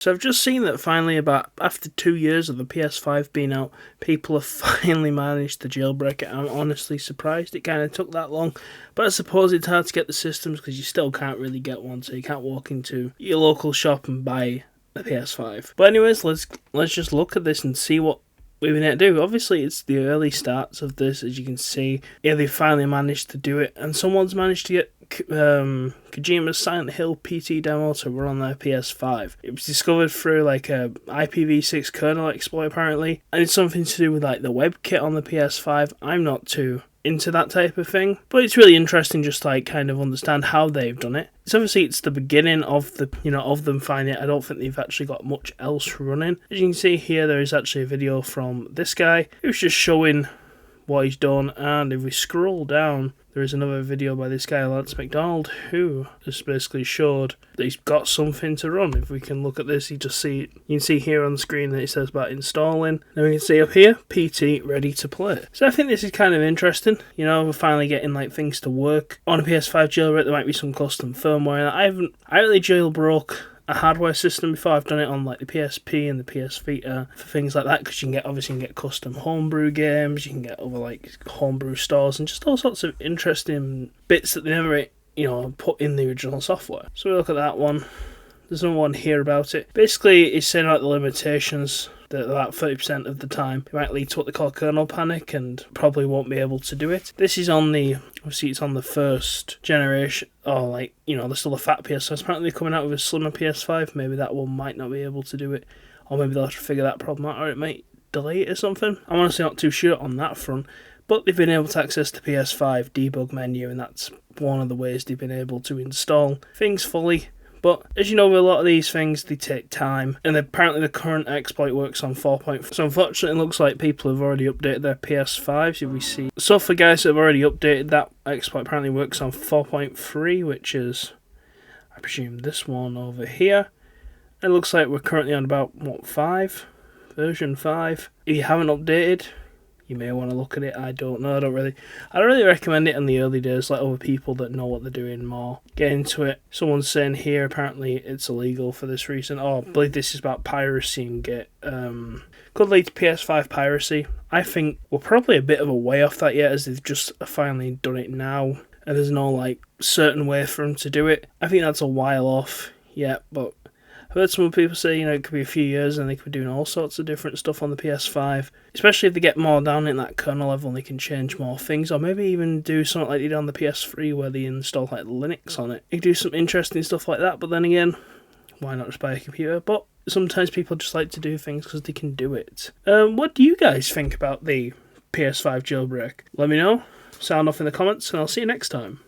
So I've just seen that finally, about after 2 years of the PS5 being out, people have finally managed to jailbreak it. I'm honestly surprised it kind of took that long, but I suppose it's hard to get the systems because you still can't really get one, so you can't walk into your local shop and buy a PS5. But anyways, let's just look at this and see what we've been able to do. Obviously, it's the early starts of this, as you can see. Yeah, they finally managed to do it, and someone's managed to get Kojima's Silent Hill PT demo to run on their PS5. It was discovered through like a IPv6 kernel exploit apparently, and it's something to do with like the WebKit on the PS5. I'm not too into that type of thing, but it's really interesting just to like kind of understand how they've done it. It's obviously it's the beginning of the of them finding it. I don't think they've actually got much else running. As you can see here, there is actually a video from this guy who's just showing what he's done, and if we scroll down, there is another video by this guy, Lance McDonald, who just basically showed that he's got something to run. If we can look at this, you can see here on the screen that it says about installing. Then we can see up here, PT ready to play. So I think this is kind of interesting. We're finally getting like things to work. On a PS5 jailbreak, there might be some custom firmware. I really jailbroke a hardware system before. I've done it on like the PSP and the PS Vita for things like that, because you can get custom homebrew games, you can get other like homebrew stores and just all sorts of interesting bits that they never put in the original software. So we look at that one. There's no one here about it. Basically, it's saying about the limitations that about 30% of the time it might lead to what they call kernel panic and probably won't be able to do it. This is obviously it's on the first generation, or there's still a fat PS, so apparently they're coming out with a slimmer PS5. Maybe that one might not be able to do it, or maybe they'll have to figure that problem out, or it might delay it or something. I'm honestly not too sure on that front, but they've been able to access the PS5 debug menu, and that's one of the ways they've been able to install things fully. But as you know, with a lot of these things, they take time, and apparently the current exploit works on 4.4. So unfortunately, it looks like people have already updated their PS5s. If we see, so for guys that have already updated, that exploit apparently works on 4.3, which is, I presume, this one over here. It looks like we're currently on about version 5. If you haven't updated, you may want to look at it. I don't know. I don't really recommend it in the early days. Let other people that know what they're doing more get into it. Someone's saying here apparently it's illegal for this reason. I believe this is about piracy and could lead to PS5 piracy. I think we're probably a bit of a way off that yet, as they've just finally done it now, and there's no certain way for them to do it. I think that's a while off yet, but I've heard some people say, it could be a few years and they could be doing all sorts of different stuff on the PS5. Especially if they get more down in that kernel level and they can change more things. Or maybe even do something like they did on the PS3 where they install Linux on it. You do some interesting stuff like that, but then again, why not just buy a computer? But sometimes people just like to do things because they can do it. What do you guys think about the PS5 jailbreak? Let me know. Sound off in the comments, and I'll see you next time.